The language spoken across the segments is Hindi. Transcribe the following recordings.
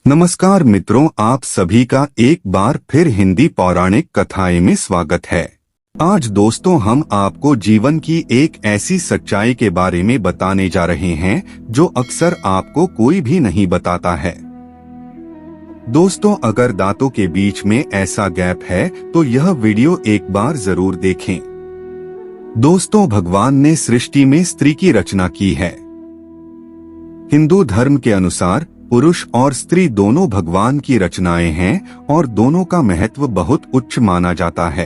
नमस्कार मित्रों, आप सभी का एक बार फिर हिंदी पौराणिक कथाएं में स्वागत है। आज दोस्तों हम आपको जीवन की एक ऐसी सच्चाई के बारे में बताने जा रहे हैं जो अक्सर आपको कोई भी नहीं बताता है। दोस्तों, अगर दांतों के बीच में ऐसा गैप है तो यह वीडियो एक बार जरूर देखें। दोस्तों, भगवान ने सृष्टि में स्त्री की रचना की है। हिंदू धर्म के अनुसार पुरुष और स्त्री दोनों भगवान की रचनाएं हैं और दोनों का महत्व बहुत उच्च माना जाता है।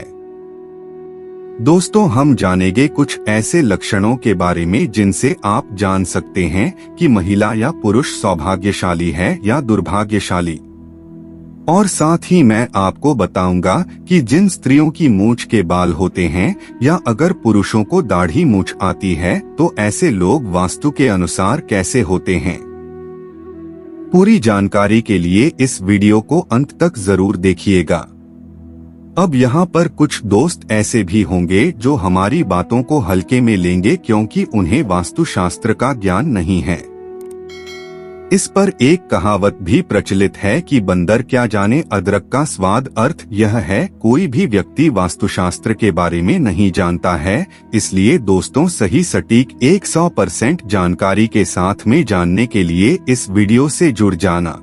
दोस्तों, हम जानेंगे कुछ ऐसे लक्षणों के बारे में जिनसे आप जान सकते हैं कि महिला या पुरुष सौभाग्यशाली है या दुर्भाग्यशाली। और साथ ही मैं आपको बताऊंगा कि जिन स्त्रियों की मूंछ के बाल होते हैं या अगर पुरुषों को दाढ़ी मूंछ आती है तो ऐसे लोग वास्तु के अनुसार कैसे होते हैं। पूरी जानकारी के लिए इस वीडियो को अंत तक जरूर देखिएगा। अब यहाँ पर कुछ दोस्त ऐसे भी होंगे जो हमारी बातों को हल्के में लेंगे क्योंकि उन्हें वास्तुशास्त्र का ज्ञान नहीं है। इस पर एक कहावत भी प्रचलित है कि बंदर क्या जाने अदरक का स्वाद। अर्थ यह है, कोई भी व्यक्ति वास्तुशास्त्र के बारे में नहीं जानता है। इसलिए दोस्तों, सही सटीक 100% जानकारी के साथ में जानने के लिए इस वीडियो से जुड़ जाना।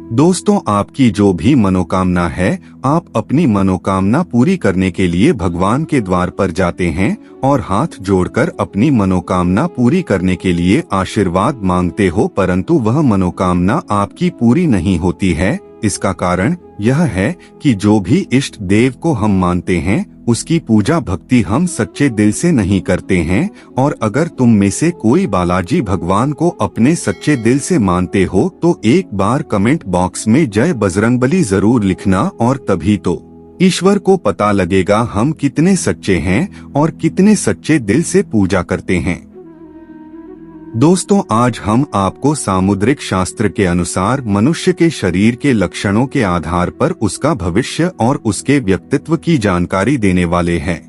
दोस्तों, आपकी जो भी मनोकामना है, आप अपनी मनोकामना पूरी करने के लिए भगवान के द्वार पर जाते हैं और हाथ जोड़कर अपनी मनोकामना पूरी करने के लिए आशीर्वाद मांगते हो, परंतु वह मनोकामना आपकी पूरी नहीं होती है। इसका कारण यह है कि जो भी इष्ट देव को हम मानते हैं उसकी पूजा भक्ति हम सच्चे दिल से नहीं करते हैं। और अगर तुम में से कोई बालाजी भगवान को अपने सच्चे दिल से मानते हो तो एक बार कमेंट बॉक्स में जय बजरंगबली जरूर लिखना, और तभी तो ईश्वर को पता लगेगा हम कितने सच्चे हैं और कितने सच्चे दिल से पूजा करते हैं। दोस्तों, आज हम आपको सामुद्रिक शास्त्र के अनुसार मनुष्य के शरीर के लक्षणों के आधार पर उसका भविष्य और उसके व्यक्तित्व की जानकारी देने वाले हैं।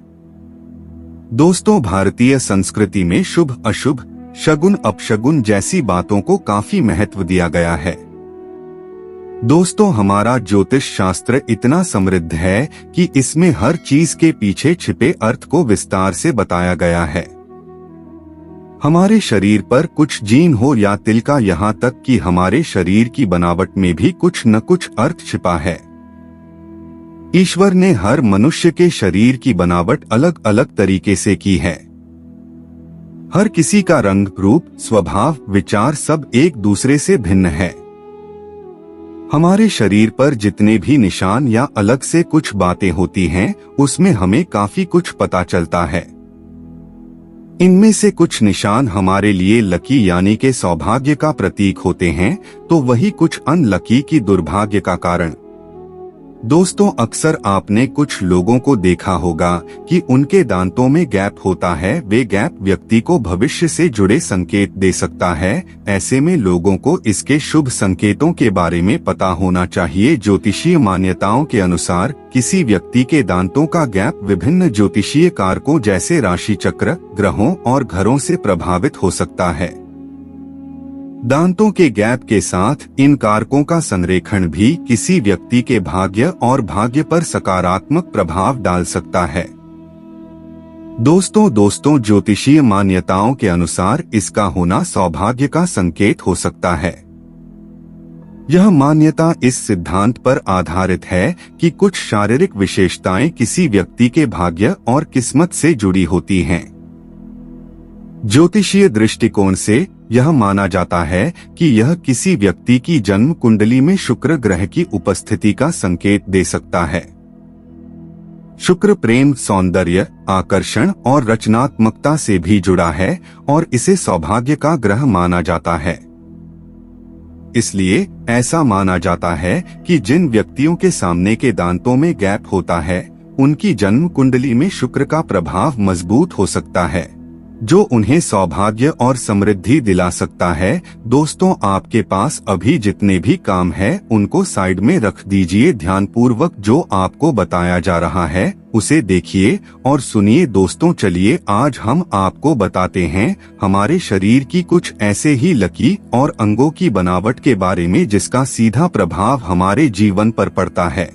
दोस्तों, भारतीय संस्कृति में शुभ अशुभ, शगुन अपशगुन जैसी बातों को काफी महत्व दिया गया है। दोस्तों, हमारा ज्योतिष शास्त्र इतना समृद्ध है कि इसमें हर चीज के पीछे छिपे अर्थ को विस्तार से बताया गया है। हमारे शरीर पर कुछ जीन हो या तिल का, यहाँ तक कि हमारे शरीर की बनावट में भी कुछ न कुछ अर्थ छिपा है। ईश्वर ने हर मनुष्य के शरीर की बनावट अलग अलग तरीके से की है। हर किसी का रंग, रूप, स्वभाव, विचार सब एक दूसरे से भिन्न है। हमारे शरीर पर जितने भी निशान या अलग से कुछ बातें होती हैं, उसमें हमें काफी कुछ पता चलता है। इनमें से कुछ निशान हमारे लिए लकी यानी के सौभाग्य का प्रतीक होते हैं, तो वही कुछ अनलकी की दुर्भाग्य का कारण। दोस्तों, अक्सर आपने कुछ लोगों को देखा होगा कि उनके दांतों में गैप होता है। वे गैप व्यक्ति को भविष्य से जुड़े संकेत दे सकता है। ऐसे में लोगों को इसके शुभ संकेतों के बारे में पता होना चाहिए। ज्योतिषीय मान्यताओं के अनुसार किसी व्यक्ति के दांतों का गैप विभिन्न ज्योतिषीय कारकों जैसे राशि चक्र, ग्रहों और घरों से प्रभावित हो सकता है। दांतों के गैप के साथ इन कारकों का संरेखण भी किसी व्यक्ति के भाग्य और भाग्य पर सकारात्मक प्रभाव डाल सकता है। दोस्तों, ज्योतिषीय मान्यताओं के अनुसार इसका होना सौभाग्य का संकेत हो सकता है। यह मान्यता इस सिद्धांत पर आधारित है कि कुछ शारीरिक विशेषताएं किसी व्यक्ति के भाग्य और किस्मत से जुड़ी होती हैं। ज्योतिषीय दृष्टिकोण से यह माना जाता है कि यह किसी व्यक्ति की जन्म कुंडली में शुक्र ग्रह की उपस्थिति का संकेत दे सकता है। शुक्र प्रेम, सौंदर्य, आकर्षण और रचनात्मकता से भी जुड़ा है और इसे सौभाग्य का ग्रह माना जाता है। इसलिए ऐसा माना जाता है कि जिन व्यक्तियों के सामने के दांतों में गैप होता है, उनकी जन्म कुंडली में शुक्र का प्रभाव मजबूत हो सकता है, जो उन्हें सौभाग्य और समृद्धि दिला सकता है। दोस्तों, आपके पास अभी जितने भी काम है उनको साइड में रख दीजिए। ध्यानपूर्वक जो आपको बताया जा रहा है उसे देखिए और सुनिए। दोस्तों चलिए आज हम आपको बताते हैं हमारे शरीर की कुछ ऐसे ही लकी और अंगों की बनावट के बारे में जिसका सीधा प्रभाव हमारे जीवन पर पड़ता है,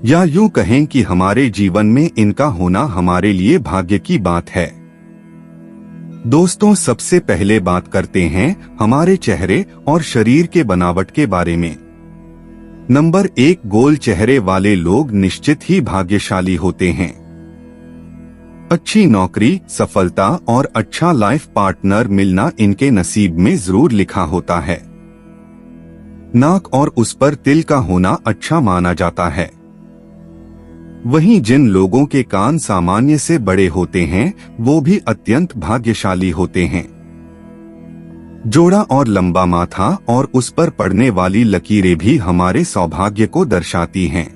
या यूं कहें कि हमारे जीवन में इनका होना हमारे लिए भाग्य की बात है। दोस्तों सबसे पहले बात करते हैं हमारे चेहरे और शरीर के बनावट के बारे में। नंबर 1, गोल चेहरे वाले लोग निश्चित ही भाग्यशाली होते हैं। अच्छी नौकरी, सफलता और अच्छा लाइफ पार्टनर मिलना इनके नसीब में जरूर लिखा होता है। नाक और उस पर तिल का होना अच्छा माना जाता है। वहीं जिन लोगों के कान सामान्य से बड़े होते हैं वो भी अत्यंत भाग्यशाली होते हैं। जोड़ा और लंबा माथा और उस पर पड़ने वाली लकीरें भी हमारे सौभाग्य को दर्शाती हैं।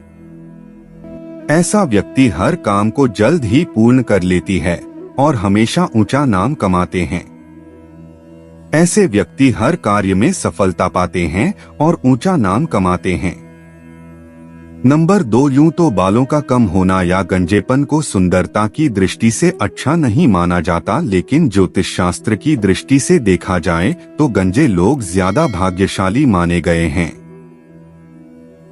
ऐसा व्यक्ति हर काम को जल्द ही पूर्ण कर लेती है और हमेशा ऊंचा नाम कमाते हैं। ऐसे व्यक्ति हर कार्य में सफलता पाते हैं और ऊंचा नाम कमाते हैं। नंबर 2, यूं तो बालों का कम होना या गंजेपन को सुंदरता की दृष्टि से अच्छा नहीं माना जाता, लेकिन ज्योतिष शास्त्र की दृष्टि से देखा जाए तो गंजे लोग ज्यादा भाग्यशाली माने गए हैं।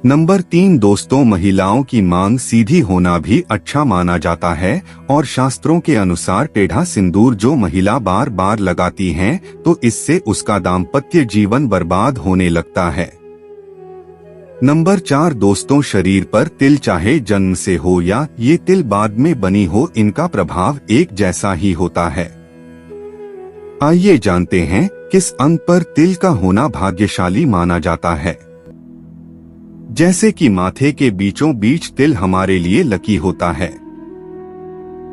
नंबर 3, दोस्तों महिलाओं की मांग सीधी होना भी अच्छा माना जाता है और शास्त्रों के अनुसार टेढ़ा सिंदूर जो महिला बार बार लगाती हैं तो इससे उसका दाम्पत्य जीवन बर्बाद होने लगता है। नंबर 4, दोस्तों शरीर पर तिल चाहे जन्म से हो या ये तिल बाद में बनी हो, इनका प्रभाव एक जैसा ही होता है। आइए जानते हैं किस अंग पर तिल का होना भाग्यशाली माना जाता है। जैसे कि माथे के बीचों बीच तिल हमारे लिए लकी होता है।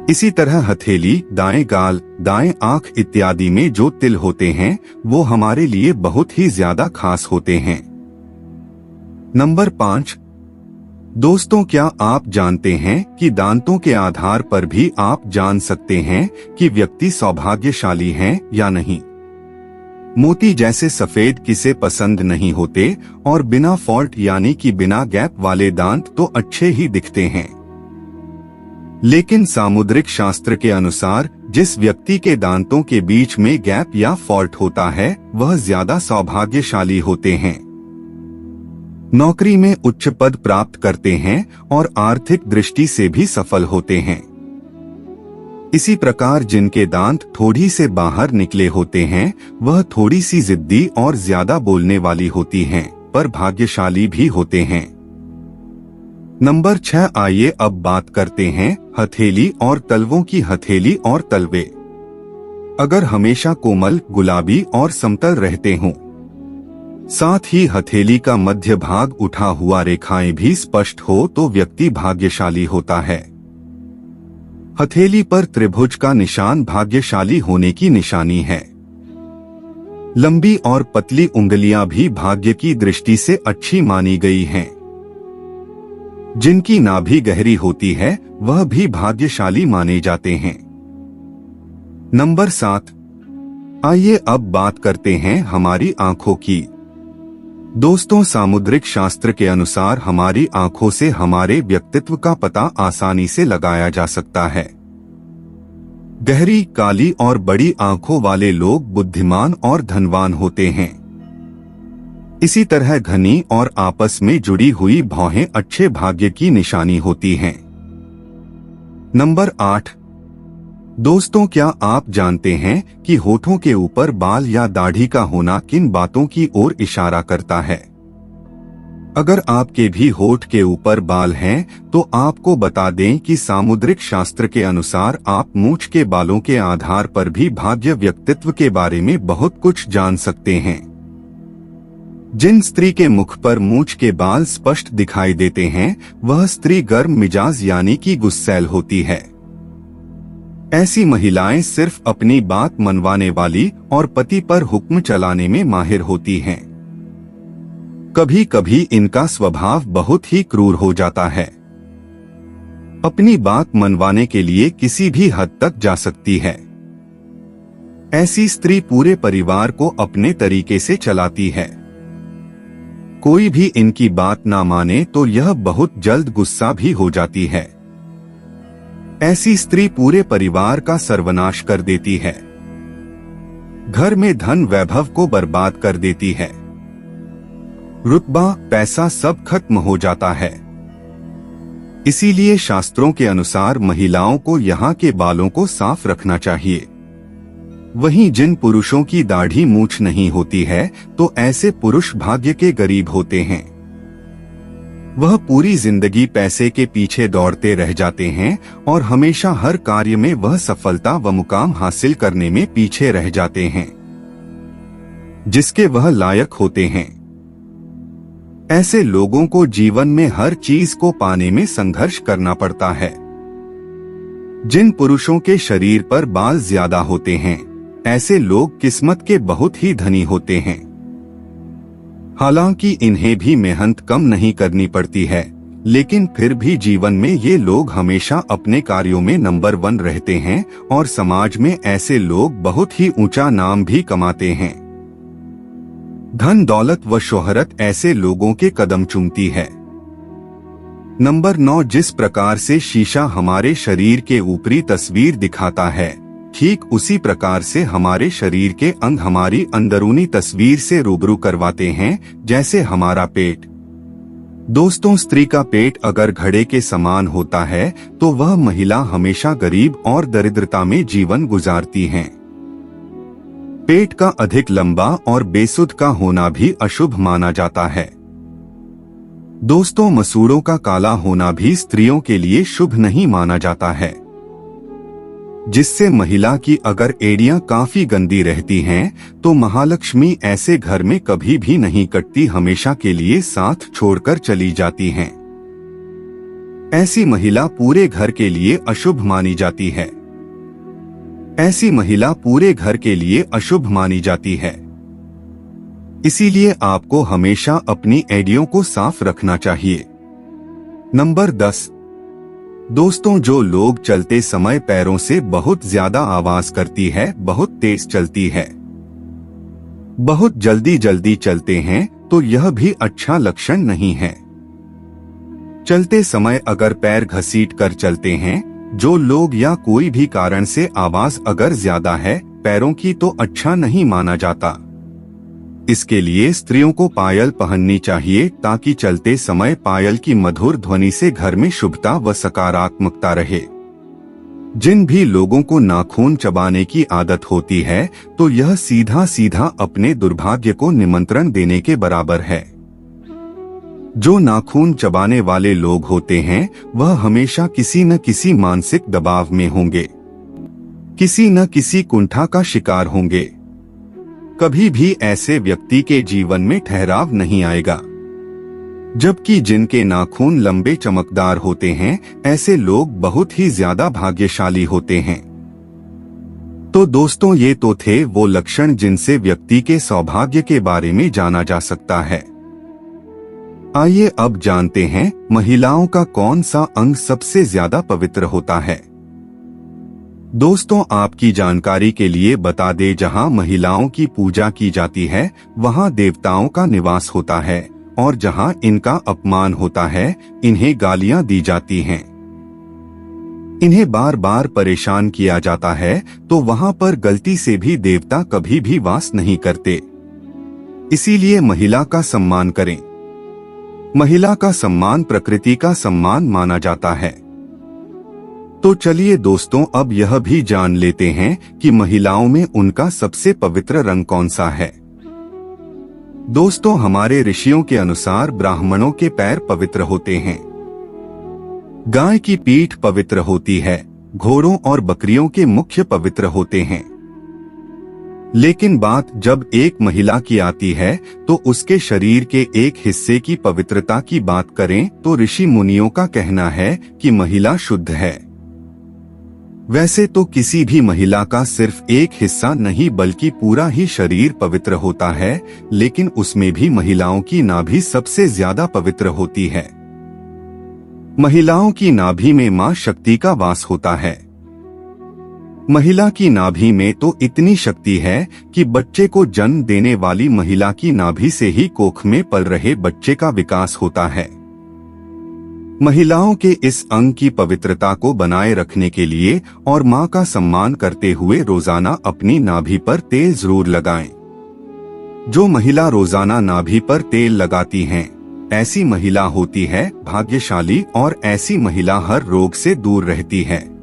इसी तरह हथेली, दाएं गाल, दाएं आंख इत्यादि में जो तिल होते हैं वो हमारे लिए बहुत ही ज्यादा खास होते हैं। नंबर 5, दोस्तों क्या आप जानते हैं कि दांतों के आधार पर भी आप जान सकते हैं कि व्यक्ति सौभाग्यशाली है या नहीं। मोती जैसे सफेद किसे पसंद नहीं होते और बिना फॉल्ट यानी कि बिना गैप वाले दांत तो अच्छे ही दिखते हैं, लेकिन सामुद्रिक शास्त्र के अनुसार जिस व्यक्ति के दांतों के बीच में गैप या फॉल्ट होता है वह ज्यादा सौभाग्यशाली होते हैं। नौकरी में उच्च पद प्राप्त करते हैं और आर्थिक दृष्टि से भी सफल होते हैं। इसी प्रकार जिनके दांत थोड़ी से बाहर निकले होते हैं वह थोड़ी सी जिद्दी और ज्यादा बोलने वाली होती हैं, पर भाग्यशाली भी होते हैं। नंबर 6, आइए अब बात करते हैं हथेली और तलवों की। हथेली और तलवे अगर हमेशा कोमल, गुलाबी और समतल रहते हों, साथ ही हथेली का मध्य भाग उठा हुआ रेखाएं भी स्पष्ट हो तो व्यक्ति भाग्यशाली होता है। हथेली पर त्रिभुज का निशान भाग्यशाली होने की निशानी है। लंबी और पतली उंगलियां भी भाग्य की दृष्टि से अच्छी मानी गई हैं। जिनकी नाभि गहरी होती है वह भी भाग्यशाली माने जाते हैं। नंबर 7, आइए अब बात करते हैं हमारी आंखों की। दोस्तों सामुद्रिक शास्त्र के अनुसार हमारी आंखों से हमारे व्यक्तित्व का पता आसानी से लगाया जा सकता है। गहरी, काली और बड़ी आंखों वाले लोग बुद्धिमान और धनवान होते हैं। इसी तरह घनी और आपस में जुड़ी हुई भौहें अच्छे भाग्य की निशानी होती हैं। नंबर 8, दोस्तों क्या आप जानते हैं कि होठों के ऊपर बाल या दाढ़ी का होना किन बातों की ओर इशारा करता है? अगर आपके भी होठ के ऊपर बाल हैं तो आपको बता दें कि सामुद्रिक शास्त्र के अनुसार आप मूंछ के बालों के आधार पर भी भाग्य व्यक्तित्व के बारे में बहुत कुछ जान सकते हैं। जिन स्त्री के मुख पर मूंछ के बाल स्पष्ट दिखाई देते हैं वह स्त्री गर्म मिजाज यानी कि गुस्सैल होती है। ऐसी महिलाएं सिर्फ अपनी बात मनवाने वाली और पति पर हुक्म चलाने में माहिर होती हैं। कभी कभी इनका स्वभाव बहुत ही क्रूर हो जाता है। अपनी बात मनवाने के लिए किसी भी हद तक जा सकती है। ऐसी स्त्री पूरे परिवार को अपने तरीके से चलाती है। कोई भी इनकी बात ना माने तो यह बहुत जल्द गुस्सा भी हो जाती है। ऐसी स्त्री पूरे परिवार का सर्वनाश कर देती है, घर में धन वैभव को बर्बाद कर देती है, रुतबा पैसा सब खत्म हो जाता है। इसीलिए शास्त्रों के अनुसार महिलाओं को यहाँ के बालों को साफ रखना चाहिए। वहीं जिन पुरुषों की दाढ़ी मूछ नहीं होती है तो ऐसे पुरुष भाग्य के गरीब होते हैं। वह पूरी जिंदगी पैसे के पीछे दौड़ते रह जाते हैं और हमेशा हर कार्य में वह सफलता व मुकाम हासिल करने में पीछे रह जाते हैं जिसके वह लायक होते हैं। ऐसे लोगों को जीवन में हर चीज को पाने में संघर्ष करना पड़ता है। जिन पुरुषों के शरीर पर बाल ज्यादा होते हैं ऐसे लोग किस्मत के बहुत ही धनी होते हैं। हालांकि इन्हें भी मेहनत कम नहीं करनी पड़ती है, लेकिन फिर भी जीवन में ये लोग हमेशा अपने कार्यों में नंबर 1 रहते हैं और समाज में ऐसे लोग बहुत ही ऊंचा नाम भी कमाते हैं। धन दौलत व शोहरत ऐसे लोगों के कदम चूमती है। नंबर 9, जिस प्रकार से शीशा हमारे शरीर के ऊपरी तस्वीर दिखाता है, ठीक उसी प्रकार से हमारे शरीर के अंग हमारी अंदरूनी तस्वीर से रूबरू करवाते हैं, जैसे हमारा पेट। दोस्तों, स्त्री का पेट अगर घड़े के समान होता है तो वह महिला हमेशा गरीब और दरिद्रता में जीवन गुजारती है। पेट का अधिक लंबा और बेसुध का होना भी अशुभ माना जाता है। दोस्तों, मसूड़ों का काला होना भी स्त्रियों के लिए शुभ नहीं माना जाता है, जिससे महिला की अगर एड़ियां काफी गंदी रहती हैं तो महालक्ष्मी ऐसे घर में कभी भी नहीं कटती, हमेशा के लिए साथ छोड़कर चली जाती हैं। ऐसी महिला पूरे घर के लिए अशुभ मानी जाती है। ऐसी महिला पूरे घर के लिए अशुभ मानी जाती है। इसीलिए आपको हमेशा अपनी एड़ियों को साफ रखना चाहिए। नंबर 10, दोस्तों, जो लोग चलते समय पैरों से बहुत ज्यादा आवाज करती है, बहुत तेज चलती है, बहुत जल्दी जल्दी चलते हैं, तो यह भी अच्छा लक्षण नहीं है। चलते समय अगर पैर घसीट कर चलते हैं जो लोग या कोई भी कारण से आवाज अगर ज्यादा है पैरों की, तो अच्छा नहीं माना जाता। इसके लिए स्त्रियों को पायल पहननी चाहिए ताकि चलते समय पायल की मधुर ध्वनि से घर में शुभता व सकारात्मकता रहे। जिन भी लोगों को नाखून चबाने की आदत होती है तो यह सीधा सीधा अपने दुर्भाग्य को निमंत्रण देने के बराबर है। जो नाखून चबाने वाले लोग होते हैं वह हमेशा किसी न किसी मानसिक दबाव में होंगे, किसी न किसी कुंठा का शिकार होंगे। कभी भी ऐसे व्यक्ति के जीवन में ठहराव नहीं आएगा। जबकि जिनके नाखून लंबे चमकदार होते हैं ऐसे लोग बहुत ही ज्यादा भाग्यशाली होते हैं। तो दोस्तों, ये तो थे वो लक्षण जिनसे व्यक्ति के सौभाग्य के बारे में जाना जा सकता है। आइए अब जानते हैं महिलाओं का कौन सा अंग सबसे ज्यादा पवित्र होता है। दोस्तों, आपकी जानकारी के लिए बता दें, जहां महिलाओं की पूजा की जाती है वहां देवताओं का निवास होता है और जहां इनका अपमान होता है इन्हें गालियां दी जाती हैं, इन्हें बार बार परेशान किया जाता है, तो वहां पर गलती से भी देवता कभी भी वास नहीं करते। इसीलिए महिला का सम्मान करें। महिला का सम्मान प्रकृति का सम्मान माना जाता है। तो चलिए दोस्तों, अब यह भी जान लेते हैं कि महिलाओं में उनका सबसे पवित्र रंग कौन सा है। दोस्तों, हमारे ऋषियों के अनुसार ब्राह्मणों के पैर पवित्र होते हैं, गाय की पीठ पवित्र होती है, घोड़ों और बकरियों के मुख्य पवित्र होते हैं। लेकिन बात जब एक महिला की आती है तो उसके शरीर के एक हिस्से की पवित्रता की बात करें तो ऋषि मुनियों का कहना है कि महिला शुद्ध है। वैसे तो किसी भी महिला का सिर्फ एक हिस्सा नहीं बल्कि पूरा ही शरीर पवित्र होता है, लेकिन उसमें भी महिलाओं की नाभि सबसे ज्यादा पवित्र होती है। महिलाओं की नाभि में मां शक्ति का वास होता है। महिला की नाभि में तो इतनी शक्ति है कि बच्चे को जन्म देने वाली महिला की नाभि से ही कोख में पल रहे बच्चे का विकास होता है। महिलाओं के इस अंग की पवित्रता को बनाए रखने के लिए और मां का सम्मान करते हुए रोजाना अपनी नाभि पर तेल जरूर लगाएं। जो महिला रोजाना नाभि पर तेल लगाती हैं, ऐसी महिला होती है भाग्यशाली और ऐसी महिला हर रोग से दूर रहती है।